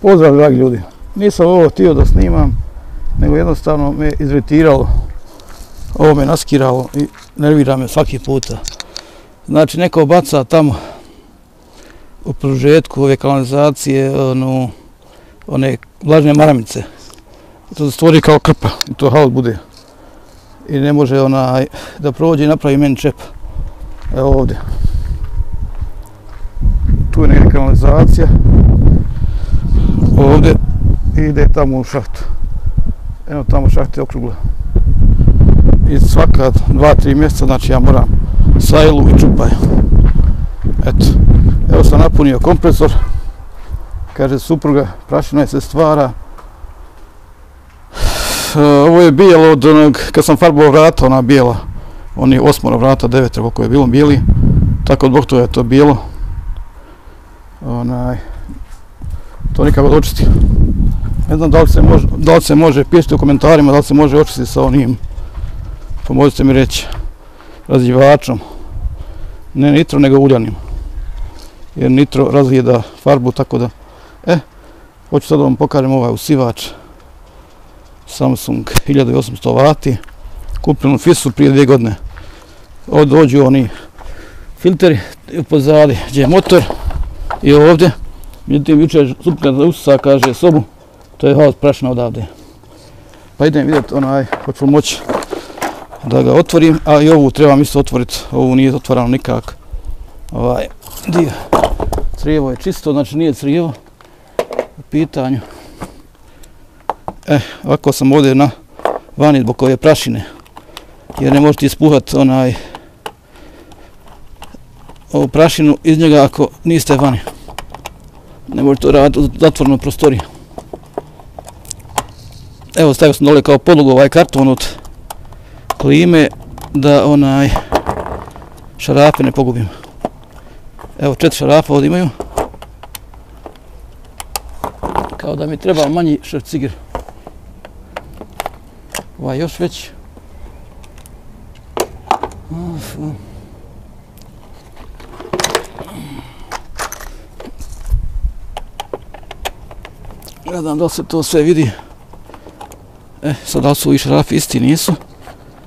Pozdrav dragi ljudi, nisam ovo htio da snimam, nego jednostavno me iziritiralo, ovo me naskiralo i nervira me svaki puta. Znači neko baca tamo u prožetku ove kanalizacije one vlažne maramice, to se stvori kao krpa i to haos bude i ne može da prođe i napravi meni čep. Evo ovdje, tu je neka kanalizacija, ovdje ide tamo u šahtu. Evo tamo šahta je okrugla. I svaka 2-3 mjeseca, znači ja moram sajlu i čupaj. Eto, evo sam napunio kompresor. Kaže supruga, prašina se stvara. Ovo je bijelo od onog, kad sam farbao vrata, ona bijela. Oni 8 vrata, 9 koliko je bilo bijeli. Tako zbog toga je to bijelo. To nikako da očisti. Ne znam da li se može, pišite u komentarima da li se može očistiti sa onim, pomozite mi reći, razljivačom. Ne nitro, nego uljanim. Jer nitro razlijeda farbu, tako da... hoću sad da vam pokažem ovaj usivač. Samsung 1800 W. Kupljen u FIS-u prije 2 godine. Ovdje dođu oni filteri pozadi gdje je motor i ovdje. Međutim, jučer supruga usisa, kaže sobu, to je haos prašina odavde. Pa idem vidjeti hoću li moći da ga otvorim, a i ovu trebam isto otvoriti, ovu nije otvarano nikak. Ovaj dio, crijevo je čisto, znači nije crijevo u pitanju. Ovako sam ovdje na vani zbog ove prašine, jer ne možete ispuhati ovu prašinu iz njega ako niste vani. Ne možete to raditi u zatvorenoj prostoriji. Evo stavio sam dole kao podlogu ovaj karton od klime da šarafe ne pogubim. Evo 4 šarafa ovdje imaju. Kao da mi treba manji šrafcigir. Ovaj još veći. Gledam da li se to sve vidi. Sad da li su ovi šarafi isti, nisu.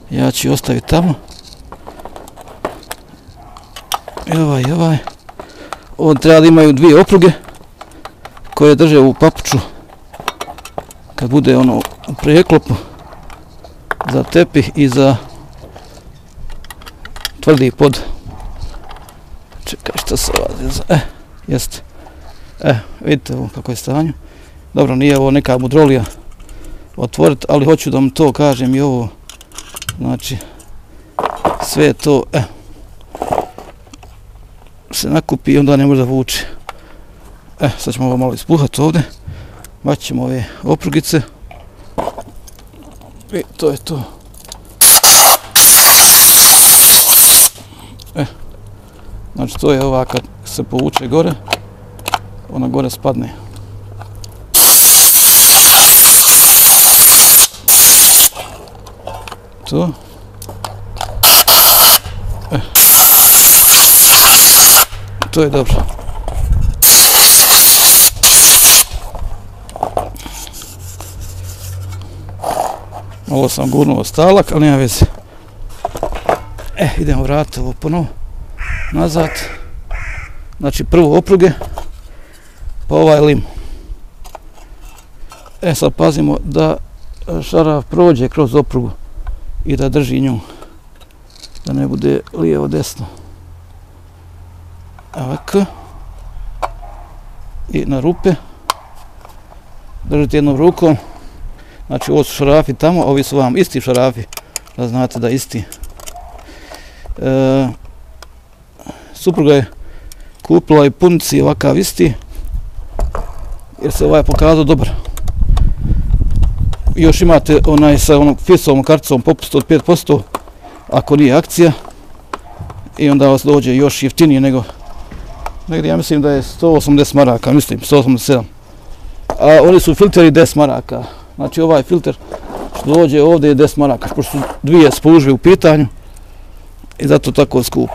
Ja ću ostaviti tamo. I ovaj. Ovdje treba da imaju 2 opruge koje drže u papuču kad bude u preklopu za tepih i za tvrdi pod. Čekaj, šta se ovdje jeste. Vidite ovo kako je stanje. Dobro, nije ovo neka mudrolija otvoriti, ali hoću da vam to kažem i ovo. Znači, sve to se nakupi i onda ne može da vuče. Sad ćemo ovo malo ispuhati ovdje. Baćemo ove oprugice. I to je to. Znači, to je ova kad se povuče gore, ona gore spadne. To. To je dobro. Ovo sam gurnuo stalak, ali nema veze. Idemo vratiti ovo ponovo nazad. Znači prvo opruge, pa ovaj lim. Sad pazimo da šaraf prođe kroz oprugu i da drži nju, da ne bude lijevo desno. Ovako. I na rupe. Držite jednom rukom. Znači ovo su šarafi tamo, ovi su vam isti šarafi, da znate da isti. Supruga je kupila i punici ovakav isti, jer se ovaj pokazao dobar. Još imate sa onom FIS-ovom karticom popust od 5%, ako nije akcija, i onda vas dođe još jeftinije nego, negdje ja mislim da je 180 maraka, mislim 187. A oni su filteri 10 maraka. Znači ovaj filter što dođe ovdje je 10 maraka, pošto su 2 spužve u pitanju i zato tako skup.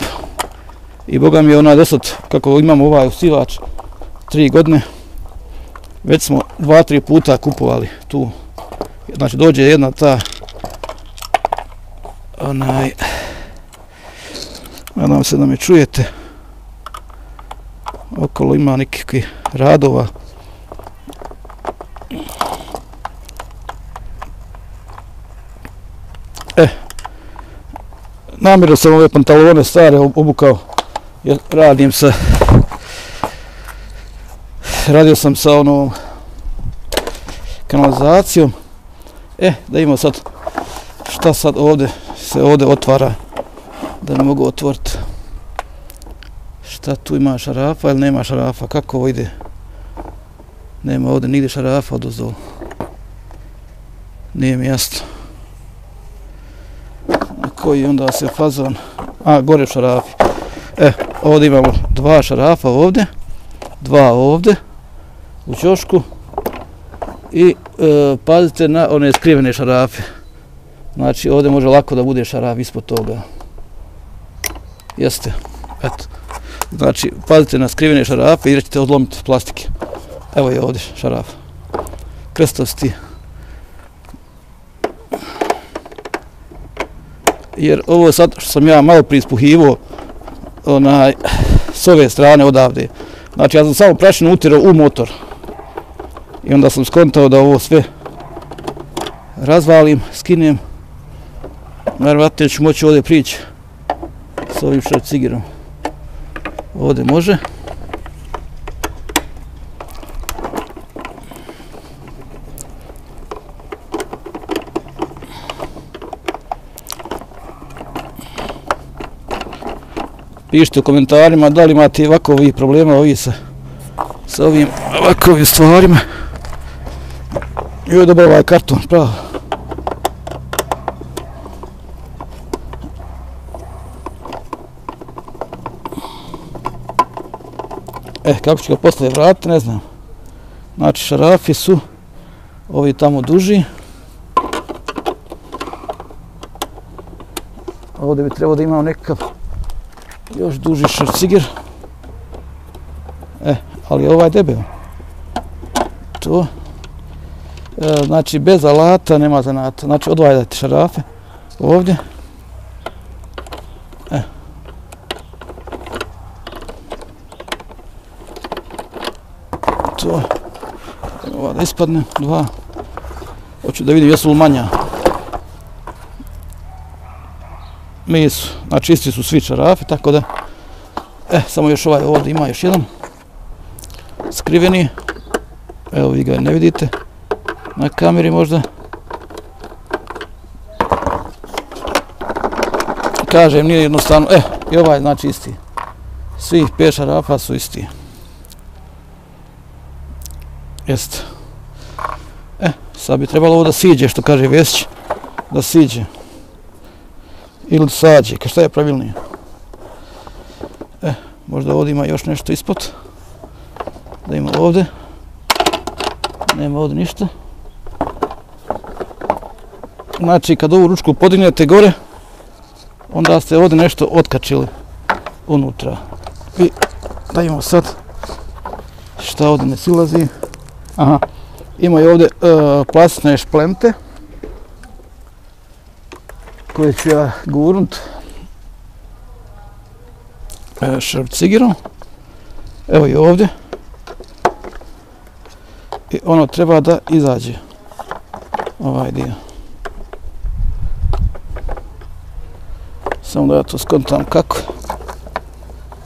I boga mi je dosad, kako imamo ovaj usivač 3 godine, Već smo 2-3 puta kupovali tu. Znači dođe jedna ta nadam se da me čujete. Okolo ima nekakvih radova. Namjerno sam ove pantalone stare obukao jer radio sam sa onom kanalizacijom. Da imamo sad šta sad ovdje se otvara, da ne mogu otvoriti. Šta tu ima, šarafa ili nema šarafa, kako ovo ide? Nema ovdje nigdje šarafa odozdo. Nije mi jasno. A koji onda se fazon? Gore šarafi. Ovdje imamo 2 šarafa ovdje, 2 ovdje u ćošku i pazite na one skrivene šarafe. Znači ovdje može lako da bude šaraf ispod toga. Jeste, eto. Znači pazite na skrivene šarafe i ćete odlomiti plastike. Evo je ovdje šaraf. Krestovsti. Jer ovo sad što sam ja malo prije ispuhivao s ove strane odavde. Znači ja sam samo prašinu utirao u motor. I onda sam skontao da ovo sve razvalim, skinem. Vjerovatno ću moći ovdje prići s ovim šrafcigerom. Ovdje može. Pišite u komentarima da li imate ovakvih problema sa ovim ovakvim stvarima. Joj, dobro ovaj karton, pravo. Kako ću ga posle vratiti, ne znam. Znači, šarafi su ovi tamo duži. Ovdje bi trebalo da imamo nekakav još duži šrafciger. Ali ovaj debel. To. Znači, bez alata nema zanata. Znači, odvajate šarafe ovdje. To. Ovo da ispadne, 2. Hoću da vidim jesu li manja. Nisu. Znači, isti su svi šarafi, tako da. Samo još ovaj ovdje ima još jedan. Skriveni. Evo, vi ga ne vidite. Na kameri možda. Kažem, nije jednostavno. I ovaj znači isti. Svih 5 šarafa su isti. Jeste. Sad bi trebalo ovo da siđe, što kaže Vesić. Da siđe. Ili sađe, šta je pravilnije. Možda ovdje ima još nešto ispod. Da ima ovdje. Nema ovdje ništa. Znači, kad ovu ručku podignete gore, onda ste ovdje nešto otkačili unutra. I da imamo sad šta ovdje ne silazi. Imaju ovdje plastične šplente koje ću ja gurnut šrafcigerom. Evo i ovdje. I ono treba da izađe. Ovaj dio. Samo da ja to skontam kako.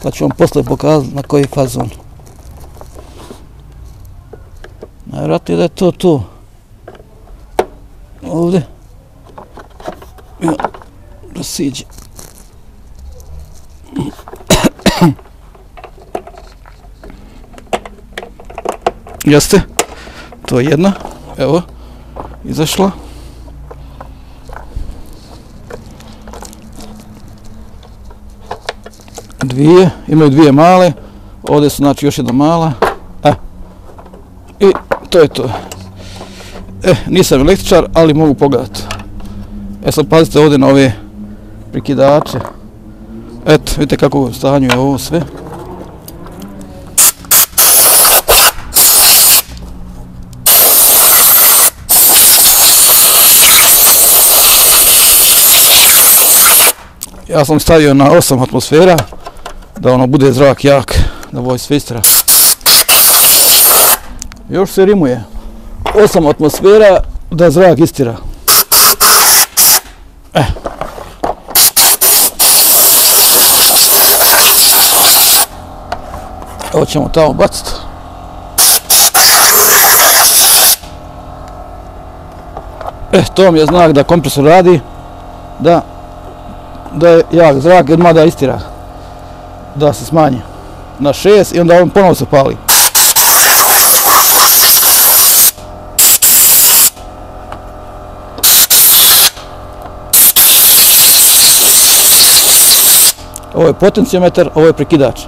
Pa ću vam posle pokazati na koji fazon. Najvjerojatnije da je to. Ovdje. Da siđe. Jeste. To je jedna. Evo. Izašla. Dvije. Imaju 2 male. Ovdje su znači još jedna mala. I to je to. Nisam električar, ali mogu pogledati. Sad pazite ovdje na ove prekidače. Eto, vidite kako u stanju je ovo sve. Ja sam stavio na 8 atmosfera, da ono bude zrak jak, da voj svistira. Još se rimuje. 8 atmosfera, da zrak istira. Ovo ćemo tamo baciti. To vam je znak da kompresor radi, da je jak zrak, odmah da istira, da se smanji na 6 i onda on ponovo se pali. Ovo je potencijometar, ovo je prekidač.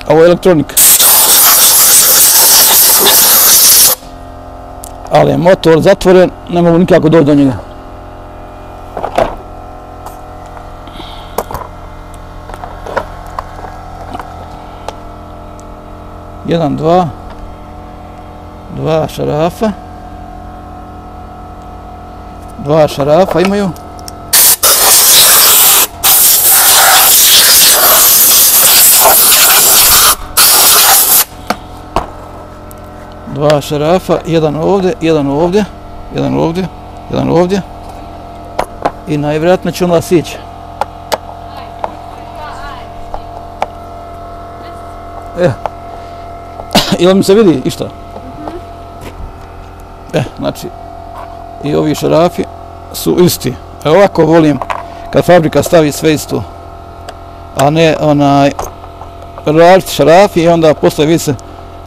Ovo je elektronika. Ali je motor zatvoren, ne mogu nikako doći do njega. Jedan, dva šarafa. Dva šarafa imaju. Dva šarafa, jedan ovdje, jedan ovdje, jedan ovdje, jedan ovdje. I najvjerojatnije će onda sići. Ili mi se vidi išta? Znači, i ovi šarafi su isti. Ovako volim kad fabrika stavi sve isto. A ne onaj različiti šarafi i onda posle vi se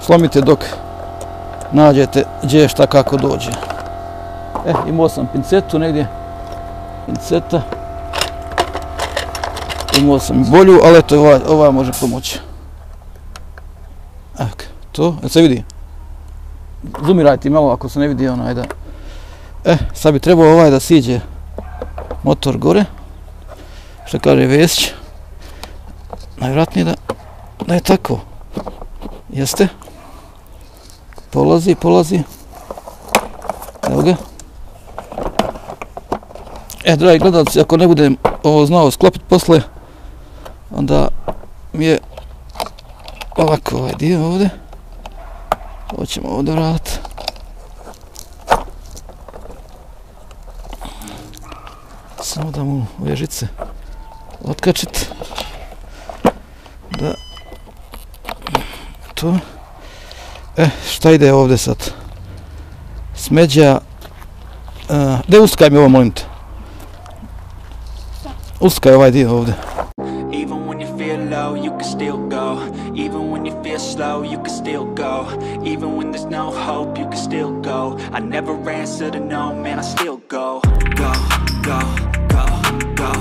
slomite dok nađete gdje šta kako dođe. Imao sam pincetu negdje. Pinceta. Imao sam i bolju, ali eto ova može pomoći. To, se vidi? Zoomirajte malo ako se ne vidi onaj da... Sad bi trebao ovaj da siđe motor gore. Što kaže Vesić. Najvjerojatnije da je tako. Jeste? Polazi. Evo ga. Dragi gledalci, ako ne budem ovo znao sklopiti posle, onda mi je ovako ovaj dio ovdje. Ovo ćemo ovdje vratiti. Samo da mu ove žice otkačiti. Da. To. Šta ide ovdje sad? Smeđa. Gdje uskaj mi ovo, molim te? Uskaj ovaj dio ovdje. Slow, you can still go. Even when there's no hope, you can still go. I never answer to no, man, I still go. Go, go, go, go,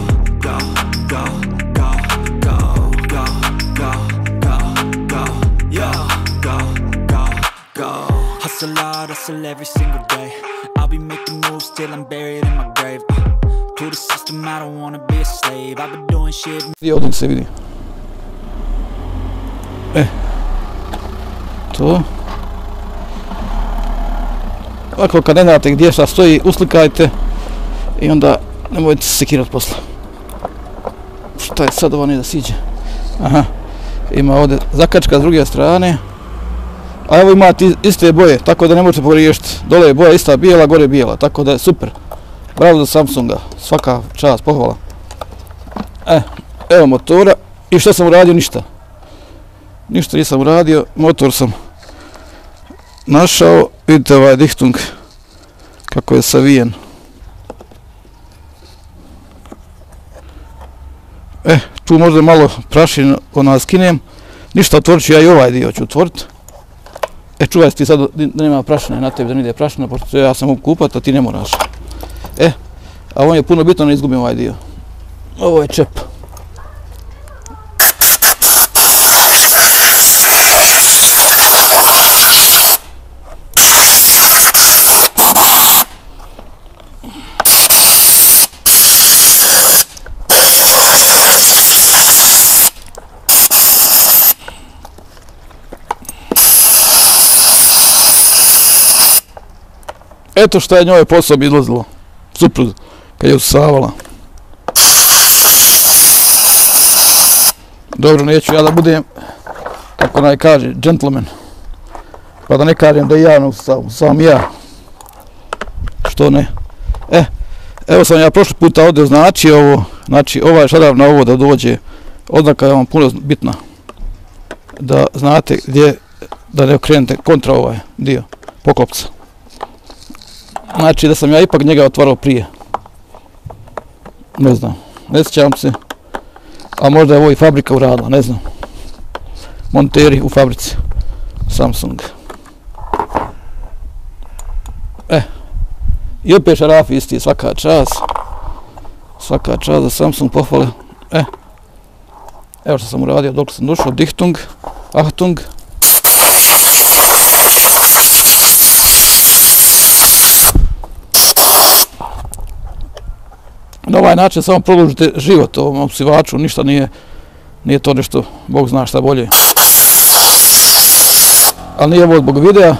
go, go, go, go, go, go, go, go, yo, go, go, go. Hustle hard, hustle every single day. I'll be making moves till I'm buried in my grave. To the system, I don't wanna be a slave. I've been doing shit. Ovdje se vidi. To. Ovako kad ne znate gdje šta stoji, uslikajte i onda nemojte se sekirati posle. Šta je sad ovo nije da siđe? Aha, ima ovdje zakačka s druge strane. A evo imate iste boje, tako da ne možete pogriješiti. Dole je boja ista bijela, gore je bijela, tako da je super. Bravo za Samsunga, svaka čast, pohvala. Evo motora i što sam uradio? Ništa. Ništa nisam uradio, motor sam našao, vidite ovaj dihtung kako je savijen. Tu možda malo prašinu skinem, ništa, otvorit ću ja i ovaj dio ću otvoriti. Čuvaj se ti sad da nema prašine na tebi, da ne ide prašina, pošto ja sam mogu kupati, a ti ne moraš. A on je puno bitno, ne izgubim ovaj dio. Ovo je čep. Eto što je njoj posao izlazilo. Super. kad je usavala. Dobro, neću ja da budem, kako naj kaže, gentleman. Pa da ne kažem da ja sam ja. Što ne? Evo sam ja prošli puta ovdje označio ovo, znači ovaj šaraf na ovo da dođe, oznaka je vam puno bitna. Da znate gdje, da ne okrenete kontra ovaj dio poklopca. Znači da sam ja ipak njega otvarao prije. Ne znam, ne sjećam se. A možda je ovo i fabrika uradila, ne znam. Monteri u fabrici Samsung. I opet šarafi isti, svaka čast. Svaka čast za Samsung, pohvale. Evo što sam uradio dok sam došao. Dichtung, Achtung. Na ovaj način samo produžite život ovom opsivaču, ništa nije to nešto, Bog zna šta bolje. Ali nije ovo zbog videa,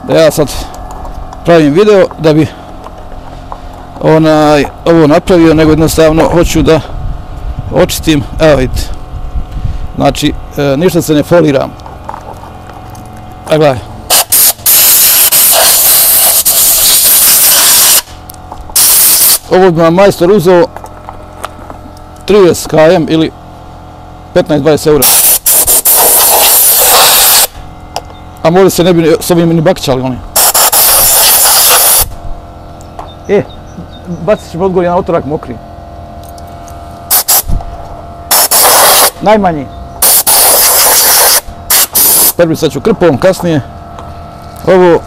da ja sad pravim video da bi ovo napravio, nego jednostavno hoću da očistim, evo vidite. Znači, ništa se ne foliram. A gledaj. Ovo bi vam majstor uzeo 30 km ili 15-20 eura. A možda se ne bi s ovim ni bakićali oni. Bacit ćemo odgori na otorak mokri. Najmanji. Perbisat ću krpom kasnije. Ovo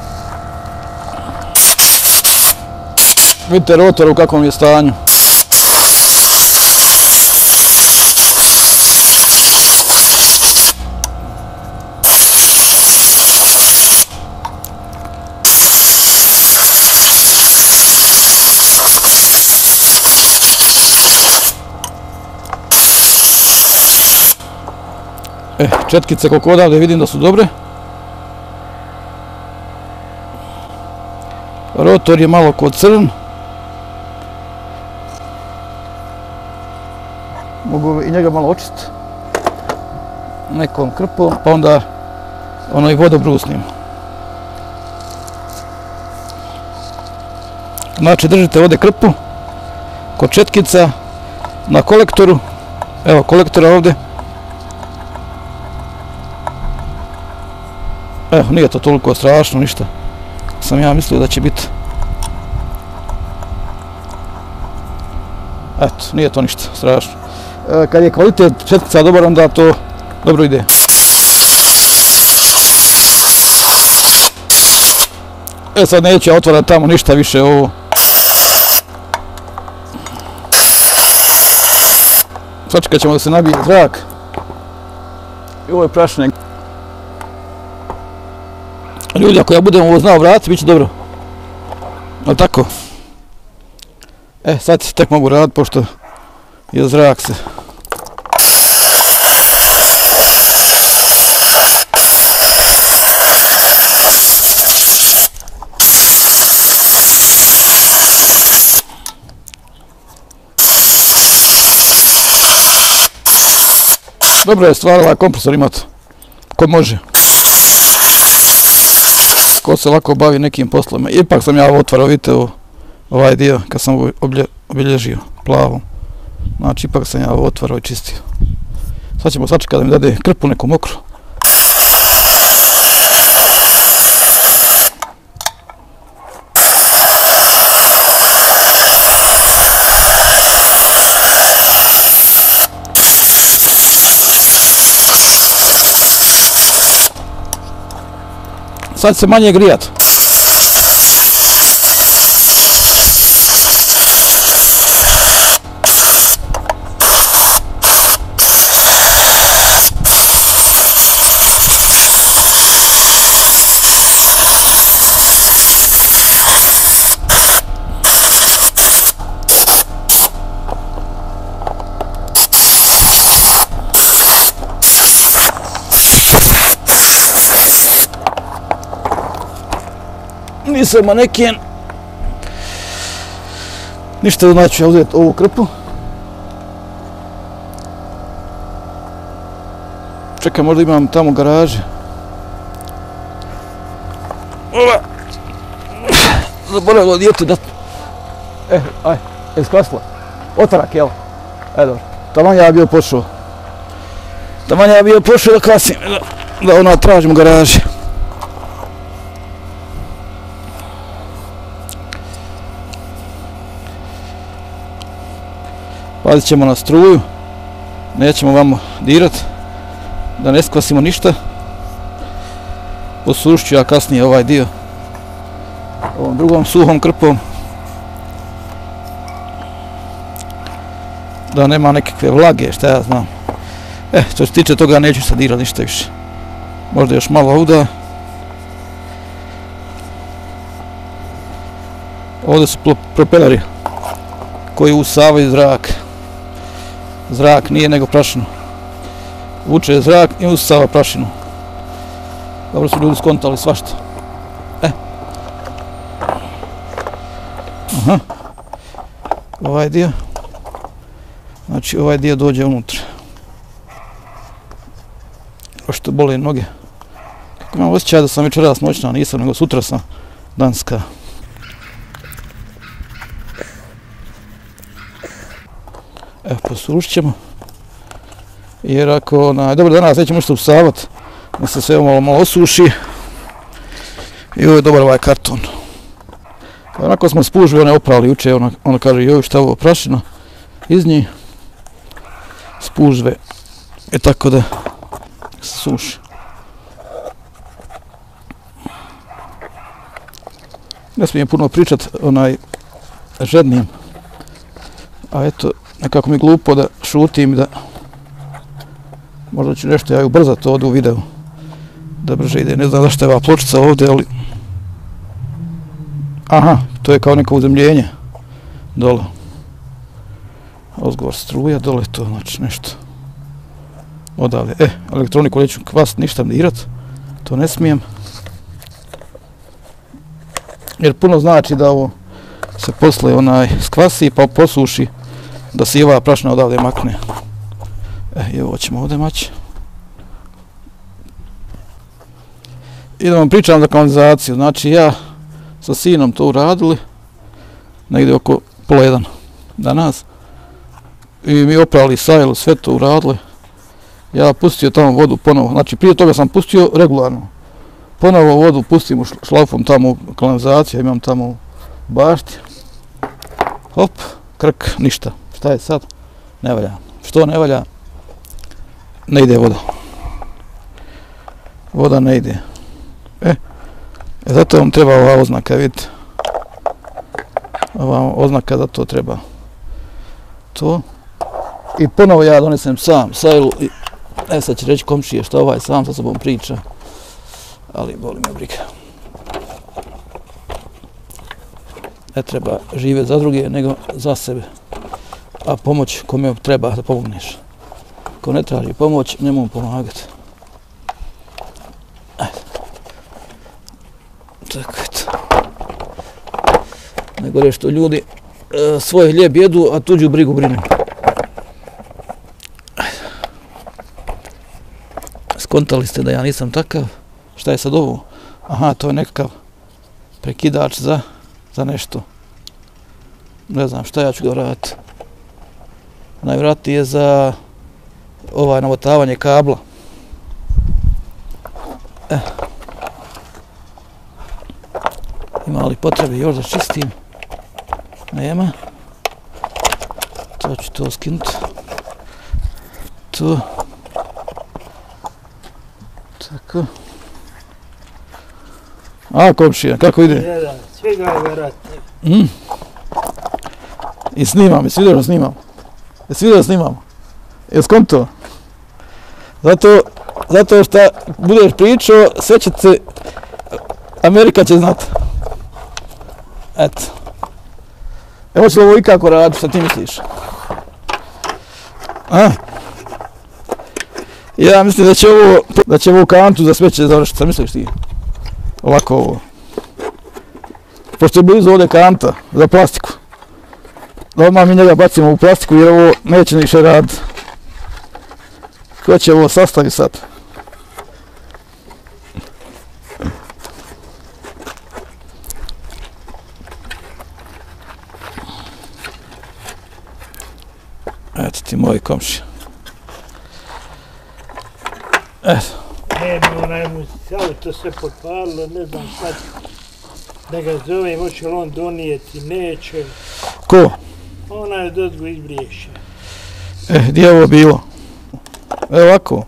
vidite rotor u kakvom je stanju. Četkice koliko odavde vidim da su dobre. Rotor je malo kod crn. Mogu i njega malo očistiti nekom krpom, pa onda i vodobrusnim. Znači držite ovdje krpu kod četkica na kolektoru. Evo kolektora ovdje. Evo, nije to toliko strašno, ništa. Sam ja mislio da će biti. Eto, nije to ništa strašno. Kad je kvalitet četkica dobar, onda to dobro ide. Sad neću ja otvarati tamo ništa više ovo. Sačekat ćemo da se nabije zrak. I ovo je prašine. Ljudi, ako ja budem ovo znao vratiti, bit će dobro. Ali tako? Sad tek mogu raditi, pošto je zrak se. Dobro je stvar ovaj kompresor imati. Ko može. Ko se lako bavi nekim poslovima. Ipak sam ja otvarao, vidite ovaj dio kad sam obilježio plavom. Znači ipak sam ja otvarao i čistio. Sad ćemo sačekati da mi dade krpu neku mokru. Sad se manje grijat. Nisam maneken. Ništa, znači ja uzeti ovu krpu. Čekaj, možda imam tamo garaže. Ova. Zaboravilo dijete da... aj, skasla. Otarak, jel? Dobro. Taman ja bio pošao. Taman ja bio pošao da kasim, da ona tražim garaže. Pazit ćemo na struju. Nećemo vamo dirat. Da ne skvasimo ništa. Posušit ću ja kasnije ovaj dio ovom drugom suhom krpom. Da nema nekakve vlage, šta ja znam. Što se tiče toga neću sad dirati ništa više. Možda još malo ovdje. Ovdje su propeleri koji usavaju zrak. Zrak nije nego prašinu. Vuče zrak i usava prašinu. Dobro su ljudi skontali svašta. Aha. Ovaj dio. Znači ovaj dio dođe unutra. Pošto bole noge. Kako imam osjećaj da sam večeras noćna, nisam, nego sutra sam danska. Evo, posušit ćemo. Jer ako, dobro, danas nećemo što usavat, da se sve malo osuši. I ovo je dobar ovaj karton. Onako smo spužve, one oprali juče, ona kaže, joj šta ovo prašina iz njih. Spužve. Tako da se suši. Ne smijem puno pričat, žednim. A eto, nekako mi glupo da šutim i da možda ću nešto ja ubrzati ovdje u videu. Da brže ide, ne znam zašto je ova pločica ovdje, ali... Aha, to je kao neko uzemljenje. Dole. Ozgor struja, dole to, znači nešto. Odavde. Elektroniku neću kvast, ništa dirat. To ne smijem. Jer puno znači da ovo se posle skvasi pa posuši. Da se i ova prašina odavde makne. I ovo ćemo ovdje maći. I da vam pričam za kanalizaciju. Znači ja sa sinom to uradili. Negdje oko 12:30 danas. I mi oprali sajlu, sve to uradili. Ja pustio tamo vodu ponovo. Znači prije toga sam pustio regularno. Ponovo vodu pustim u šlafom tamo u kanalizaciju. Imam tamo u bašti. Hop, krk, ništa. Šta je sad? Ne valja. Što ne valja? Ne ide voda. Voda ne ide. Zato vam treba ova oznaka, vidite. Ova oznaka za to treba. To. I ponovo ja donesem sam sajlu i sad će reći komšije šta ovaj sam sa sobom priča. Ali boli me briga. Ne treba živjeti za druge, nego za sebe. A pomoć kome treba da pomogneš. Ko ne traži pomoć, ne mogu pomagati. Tako eto. Najgore što ljudi svoj hljeb jedu, a tuđu brigu brinu. Skontali ste da ja nisam takav. Šta je sad ovo? Aha, to je nekakav prekidač za nešto. Ne znam šta ja ću ga vratiti. Najvratnije je za navotavanje kabla. Ima li potrebe još da čistim? Nema. To ću to skinuti. To. Tako. A, komšija, kako ide? Sve ga je vjerojatno. I snimam, jesi vidio da snimam? Jesi vidio da snimam? Jesi konto? Zato što budeš pričao, sve će se... Amerika će znati. Eto. Evo će li ovo ikako raditi, šta ti misliš? Ja mislim da će ovo kantu za smeće završiti, šta misliš ti? Ovako ovo. Pošto je blizu ovdje kanta za plastiku. da odmah mi njega bacimo u plastiku jer ovo neće više raditi. Ko će ovo sastaviti sad? Eto ti moji komši. Eto. Ne bi onaj mu auto sve potpalilo, ne znam sad da ga zovem, hoće li on donijeti, neće. Ko? Onaj od odgo izbriješe. Gdje je ovo bilo? Evo ovako.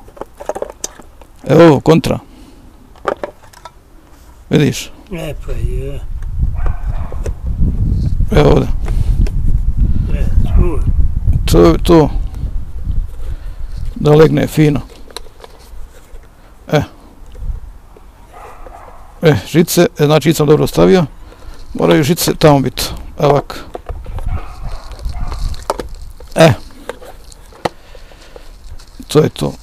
Evo ovo, kontra. Vidiš? E pa je. Evo ovdje. To. Da legne fino. Žice, znači sam dobro stavio. Moraju žice tamo biti. Evo ovako. To je to.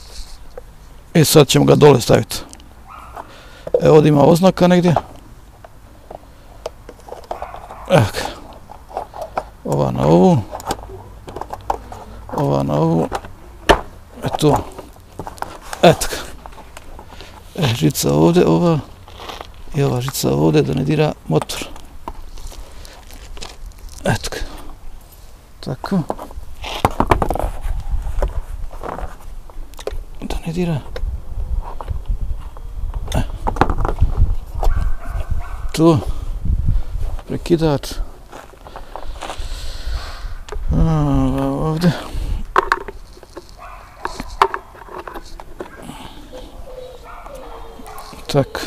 I sad ćemo ga dole staviti. Evo ovdje ima oznaka negdje. Evo ga. Ova na ovu. Ova na ovu. Eto. Eto ga. Žica ovdje, ova. I ova žica ovdje da ne dira motor. Eto ga. Tako. Da ne dira. Tu. Prekidač. Ovdje. Tak.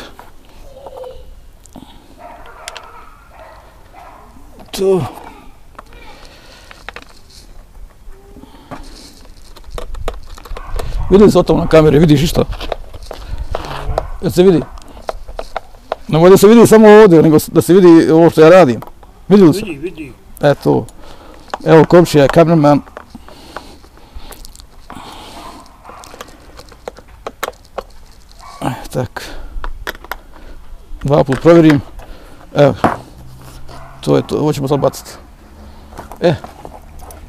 Tu. Vidi se o tom na kameri, vidiš išta? Jel se vidi? Nemoj da se vidi samo ovdje, nego da se vidi ovo što ja radim. Vidjeli su? Vidi. Eto. Evo komšija je kamerman. Tak. 2 put provjerim. Evo. To je to, ovo ćemo sad baciti.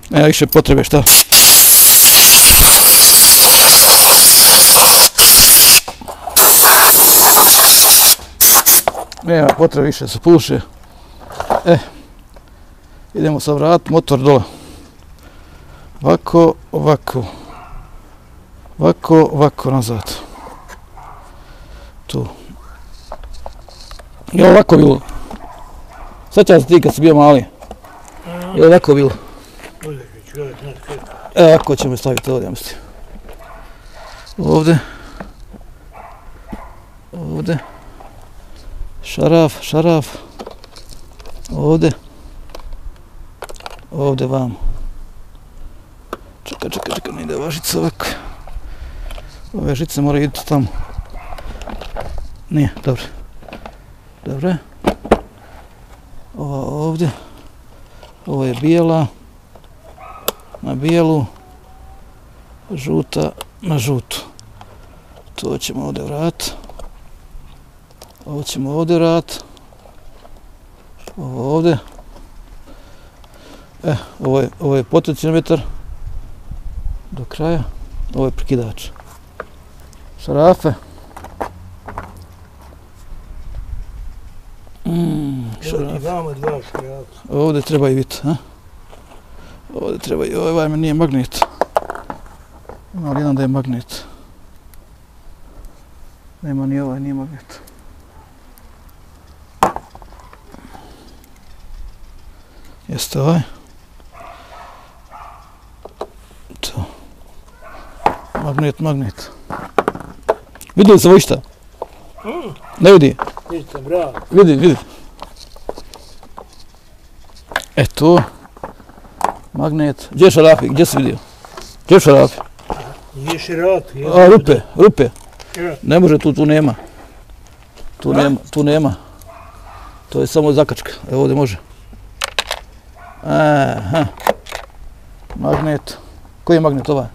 Nema više potrebe, šta? Nema potrebe više da se puše. Idemo sad vratiti motor dole. Ovako, ovako. Ovako, ovako nazad. Tu. Je li ovako bilo? Sjećam se ti kad si bio mali. Je li ovako bilo? Ovako ćemo staviti ovdje, ja mislim. Ovdje. Ovdje. Šaraf, šaraf. Ovdje. Ovdje vamo. Čekaj, ne ide ova žica ovako. Ove žice moraju iditi tamo. Nije, dobro. Dobro. Ova ovdje. Ovo je bijela. Na bijelu. Žuta na žutu. To ćemo ovdje vratiti. Ovo ćemo ovdje vratiti. Ovo ovdje. Ovo je potencijometar. Do kraja. Ovo je prekidač. Šarafe. Ovdje treba i biti, ha? Ovdje treba i ovaj nije magnet. Ima li jedan da je magnet? Nema ni ovaj, nije magnet. Jeste ovaj? To. Magnet. Vidi li se ovo išta? Ne vidi? Vidi. Eto. Magnet. Gdje je šarafi? Gdje si vidio? Gdje je šarafi? Nije šarafi. Rupe. Ne može, tu nema. Tu nema. To je samo zakačka. Evo ovdje može. Aha. Magnet. Koji je magnet ovaj?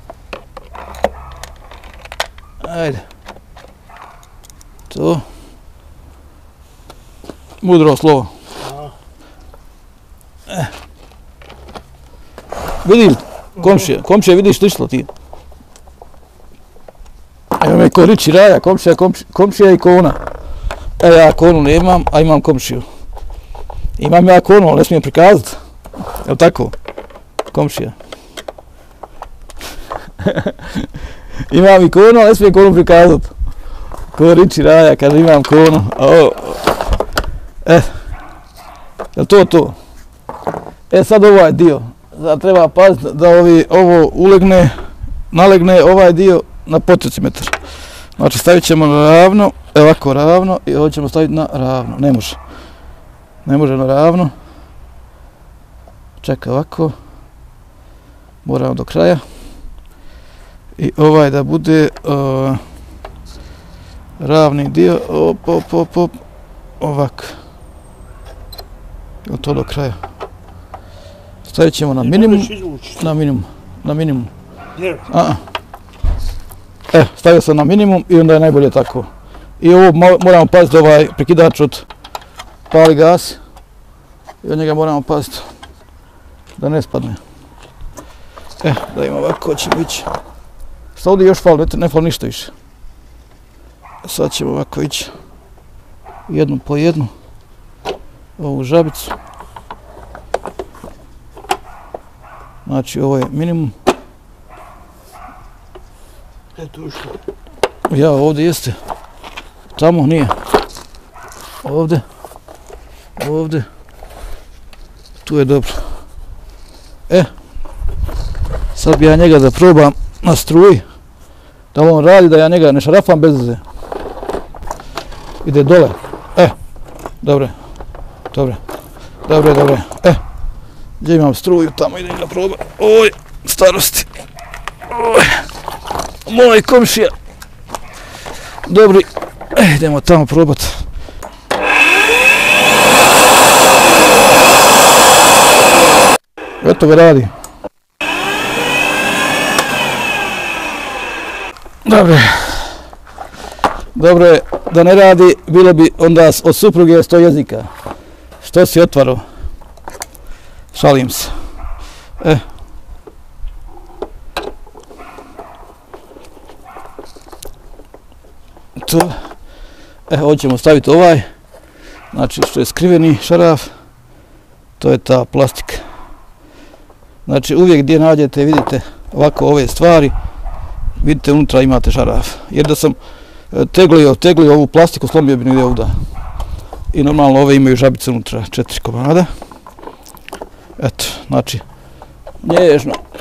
Ajde. To. Mudro slovo. Vidim, komšija, vidiš li išlo ti? Evo me ko Riči Raja, komšija i kona. Evo ja konu nemam, a imam komšiju. Imam ja konu, ali ne smijem prikazati. Evo tako, komšija. Imam i konu, ali ne smijem konu prikazati. Ko Riči Raja, kada imam konu. Jel to? Sad ovaj dio. Sad treba paziti da ovo nalegne ovaj dio na potecimetar. Znači stavit ćemo na ravno, ovako ravno i ovo ćemo staviti na ravno. Ne može na ravno. Čekaj ovako. Moramo do kraja. I ovaj da bude ravni dio, ovako. Je to do kraja? Stavit ćemo na minimum. Stavio sam na minimum i onda je najbolje tako. I ovo moramo paziti, ovaj prekidač od pali gas. I od njega moramo paziti da ne spadne. Da ima ovako, ćemo ići. Šta ovdje još fali, ne fali ništa više. Sad ćemo ovako ići. Jednu po jednu. Ovu žabicu. Znači ovo je minimum. Tu što? Ja, ovdje jeste. Tamo nije. Ovdje. Tu je dobro. Sad bi ja njega da probam na struji. Da on radi, da ja njega ne šarafam bez veze. Ide dole. Dobre. Gdje imam struju, tamo idem ga probam. Oj, starosti. Moj komšija. Dobri. Idemo tamo probat. Eto ga radi. Dobro je da ne radi, bilo bi onda od supruge 100 jezika. Što si otvarao? Šalim se. To. Ovdje ćemo staviti ovaj. Znači što je skriveni šaraf. To je ta plastika. Znači uvijek gdje nađete, vidite ovako ove stvari. Vidite unutra imate šaraf. Jer da sam teglio ovu plastiku, slomio bi negdje ovdje. I normalno ove imaju žabice unutra, 4 komada. Eto, znači,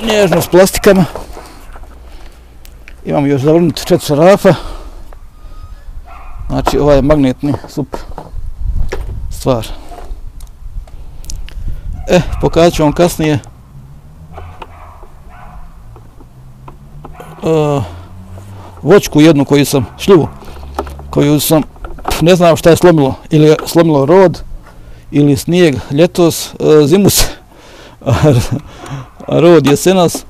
nježno s plastikama. Imamo još zavrnuti 4 šarafa. Znači, ovaj je magnetni, super stvar. Pokazat ću vam kasnije. Voćku jednu koju sam, ne znam šta je slomilo, ili je slomilo rod, ili snijeg ljetos, zimus, a rod jesenas,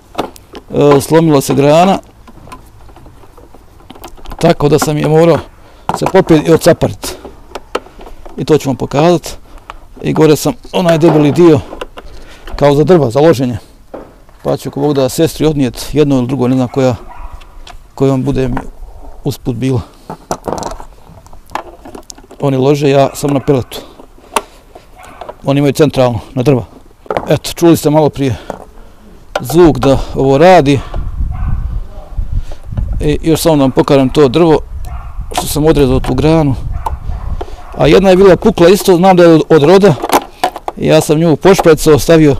slomilo se grana, tako da sam je morao se popet i odcaparit. I to ću vam pokazati. I gore sam onaj debeli dio, kao za drva, za loženje. Pa ću ako Bog da sestri odnijet jedno ili drugo, ne znam kojom bude mi usput bilo. Oni lože, ja sam na peletu. Oni imaju centralno, na drva. Eto, čuli ste malo prije zvuk da ovo radi. I još samo da vam pokažem to drvo, što sam odrezao tu granu. A jedna je bila pukla isto, znam da je od roda. I ja sam nju pošprajcao, stavio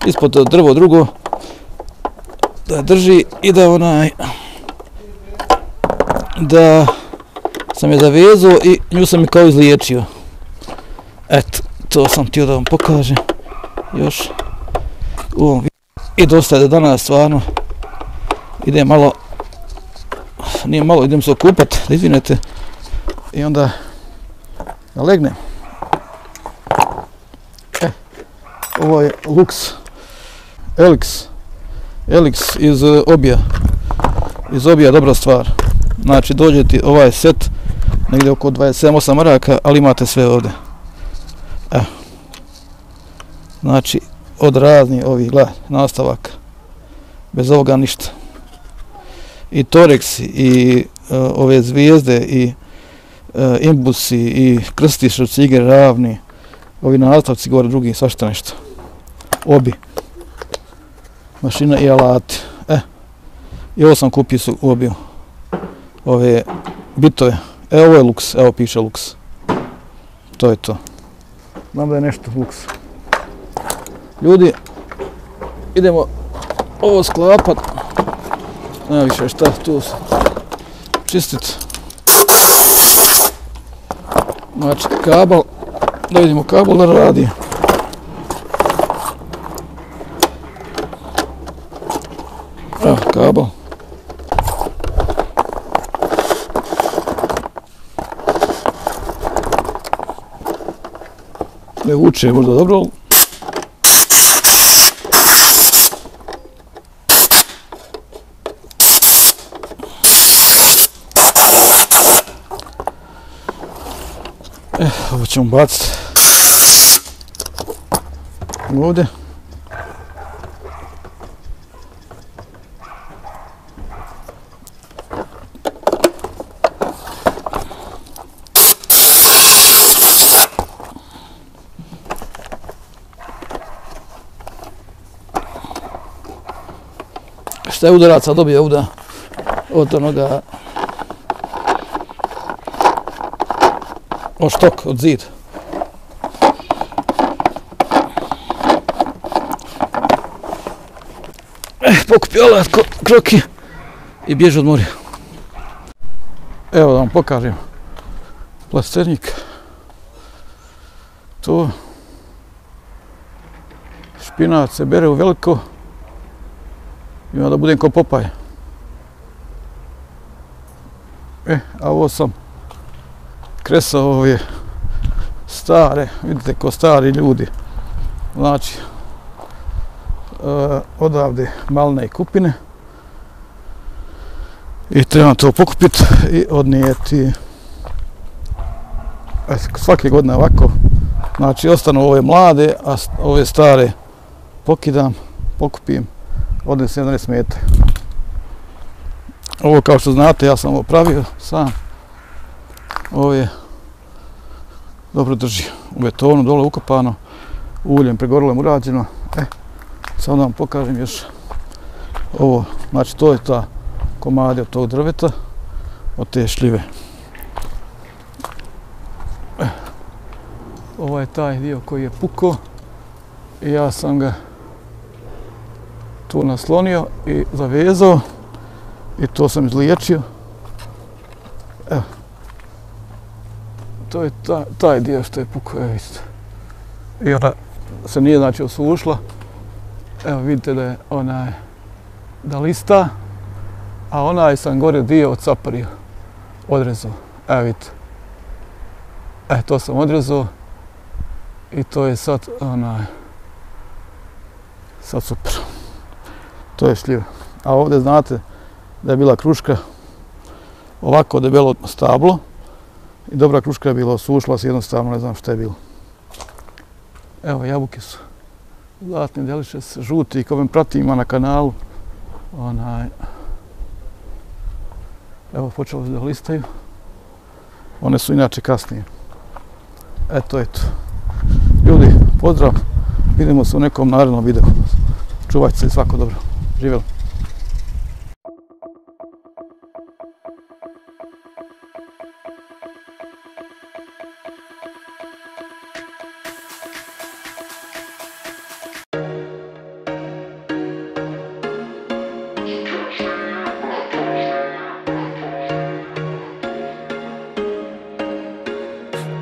ispod drvo drugo. Da drži i da sam je zavezao i nju sam je kao izliječio. Eto, to sam htio da vam pokažem još u ovom videu. I dosta je da danas stvarno idem malo, nije malo, idem se okupat, da izvinete, i onda da legnem. Ovo je Lux Elix iz Obija, dobra stvar. Znači dođe ti ovaj set negdje oko 27-8 maraka, ali imate sve ovdje. Znači od raznih ovih, gledaj, nastavaka. Bez ovoga ništa. I Torex, i ove zvijezde, i imbusi, i krstiš, cigre, ravni, ovi nastavci gore drugi, svašta nešto. Obi. Mašina i alati. I ovo sam kupio su obio. Ove bitove. Ovo je Lux, evo piše Lux. To je to. Znam da je nešto Lux. Ljudi, idemo ovo sklapat. Nema više šta tu čistit. Znači kabel, da vidimo kabel da radi. Evo kabel. Ne vuče možda dobro, ali ovo ćemo baciti ovdje. Šta je udaraca dobio ovdje od onoga od štok, od zid. Pokupio alat kroki i bježi od morja. Evo da vam pokažem plastenik. To špinac se bere u veliko i onda budem ko Popaj. A ovo sam kresao ove stare, vidite ko stari ljudi. Znači, odavde malne kupine. I trebam to pokupiti i odnijeti. Svake godine ovako. Znači, ostanu ove mlade, a ove stare pokidam, pokupim, odnesem da ne smete. Ovo kao što znate, ja sam ovo pravio sam. Ovo je dobro drži u betonu, dole ukopano, uljem pregorelom urađeno. Sad vam pokažem još ovo, znači to je ta komadi od tog drveta, od te šljive. Ovo je taj dio koji je pukao i ja sam ga tu naslonio i zavezao i to sam izliječio. Evo. To je taj dio što je pukao, evo isto. I ona se nije znači osušla. Evo vidite da je da lista, a onaj sam gore dio odcapario, odrezao. Evo vidite. To sam odrezao i to je sad sad super. To je šljiva. A ovdje znate da je bila kruška, ovako debelo stablo i dobra kruška je bila, osušila se jednostavno, ne znam šta je bilo. Evo jabuke su zlatni, delicious, žuti, i ko me prati ima na kanalu. Evo počelo se da listaju. One su inače kasnije. Eto. Ljudi, pozdrav. Vidimo se u nekom narednom videu. Čuvajte se i svako dobro. Živjeli.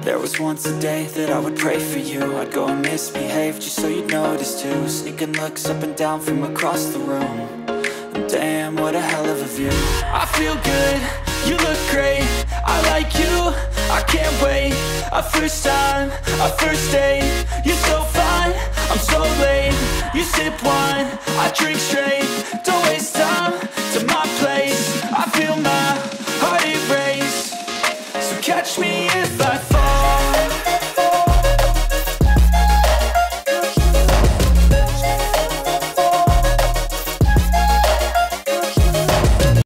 There was once a day that I would pray for you. I'd go and misbehave just so you'd notice too. Sneaking looks up and down from across the room. And damn, what a hell of a view. I feel good, you look great, I like you, I can't wait. A first time, a first date, you're so fine, I'm so late. You sip wine, I drink straight. Don't waste time to my place. I feel my heart erase. So catch me if I